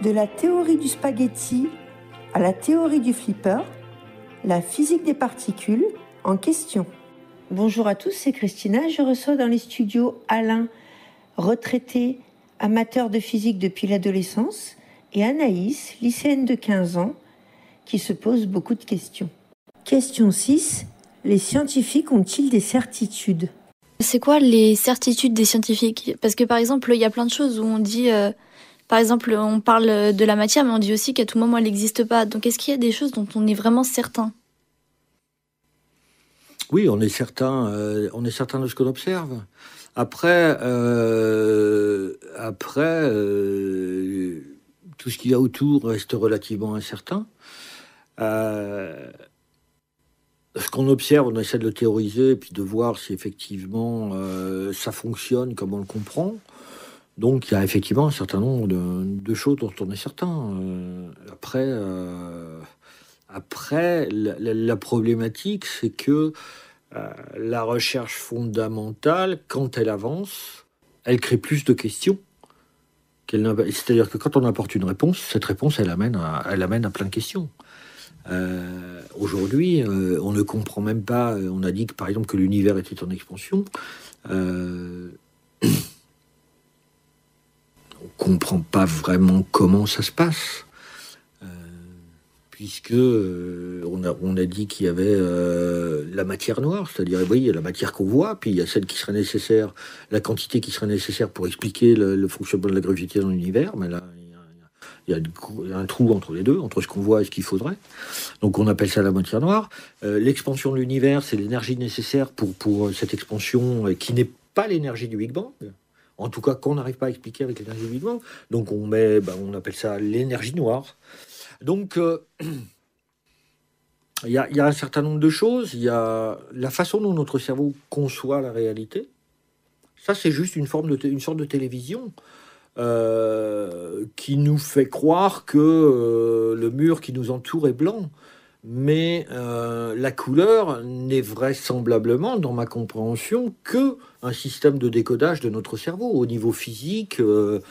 De la théorie du spaghetti à la théorie du flipper, la physique des particules en question. Bonjour à tous, c'est Christina. Je reçois dans les studios Alain, retraité, amateur de physique depuis l'adolescence, et Anaïs, lycéenne de 15 ans, qui se pose beaucoup de questions. Question 6. Les scientifiques ont-ils des certitudes ? C'est quoi les certitudes des scientifiques ? Parce que par exemple, il y a plein de choses où on dit... Par exemple, on parle de la matière, mais on dit aussi qu'à tout moment, elle n'existe pas. Donc, est-ce qu'il y a des choses dont on est vraiment certain ? Oui, on est certain de ce qu'on observe. Après, tout ce qu'il y a autour reste relativement incertain. Ce qu'on observe, on essaie de le théoriser et puis de voir si effectivement ça fonctionne comme on le comprend. Donc il y a effectivement un certain nombre de choses dont on est certain. Après, la problématique, c'est que la recherche fondamentale, quand elle avance, elle crée plus de questions. C'est-à-dire que quand on apporte une réponse, cette réponse, elle amène à plein de questions. Aujourd'hui, on ne comprend même pas. On a dit que, par exemple, que l'univers était en expansion. On comprend pas vraiment comment ça se passe, puisque on a dit qu'il y avait la matière noire, c'est-à-dire oui, il y a la matière qu'on voit, puis il y a celle qui serait nécessaire, la quantité qui serait nécessaire pour expliquer le fonctionnement de la gravité dans l'univers, mais là il y a un trou entre les deux, entre ce qu'on voit et ce qu'il faudrait. Donc on appelle ça la matière noire. L'expansion de l'univers, c'est l'énergie nécessaire pour cette expansion qui n'est pas l'énergie du Big Bang. En tout cas, qu'on n'arrive pas à expliquer avec l'énergie du Big Bang. Donc on appelle ça l'énergie noire. Donc il y a un certain nombre de choses. Il y a la façon dont notre cerveau conçoit la réalité. Ça, c'est juste une sorte de télévision qui nous fait croire que le mur qui nous entoure est blanc. Mais la couleur n'est vraisemblablement, dans ma compréhension, que un système de décodage de notre cerveau. Au niveau physique, le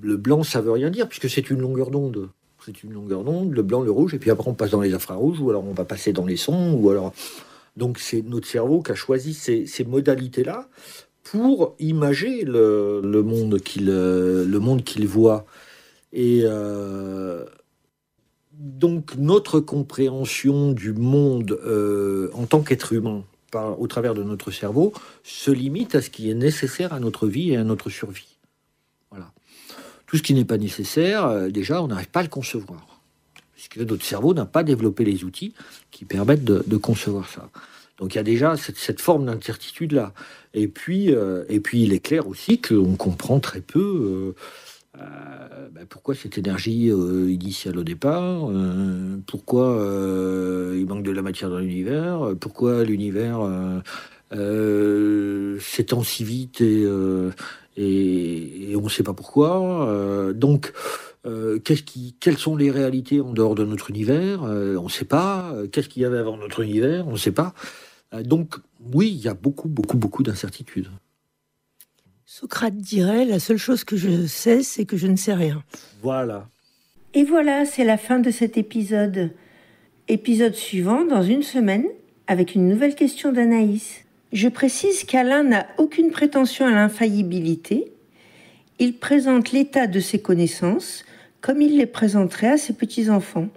blanc, ça veut rien dire, puisque c'est une longueur d'onde. C'est une longueur d'onde, le blanc, le rouge, et puis après on passe dans les infrarouges, ou alors on va passer dans les sons, ou alors... Donc c'est notre cerveau qui a choisi ces modalités-là pour imager le monde qu'il voit. Et... Donc notre compréhension du monde en tant qu'être humain au travers de notre cerveau se limite à ce qui est nécessaire à notre vie et à notre survie. Voilà. Tout ce qui n'est pas nécessaire, déjà, on n'arrive pas à le concevoir, puisque notre cerveau n'a pas développé les outils qui permettent de concevoir ça. Donc il y a déjà cette forme d'incertitude-là. Et puis il est clair aussi qu'on comprend très peu... pourquoi cette énergie initiale au départ, pourquoi il manque de la matière dans l'univers, pourquoi l'univers s'étend si vite et on ne sait pas pourquoi. Donc, quelles sont les réalités en dehors de notre univers, on ne sait pas. Qu'est-ce qu'il y avait avant notre univers, on ne sait pas. Donc, oui, il y a beaucoup d'incertitudes. Socrate dirait, la seule chose que je sais, c'est que je ne sais rien. Voilà. Et voilà, c'est la fin de cet épisode. Épisode suivant, dans une semaine, avec une nouvelle question d'Anaïs. Je précise qu'Alain n'a aucune prétention à l'infaillibilité. Il présente l'état de ses connaissances comme il les présenterait à ses petits-enfants.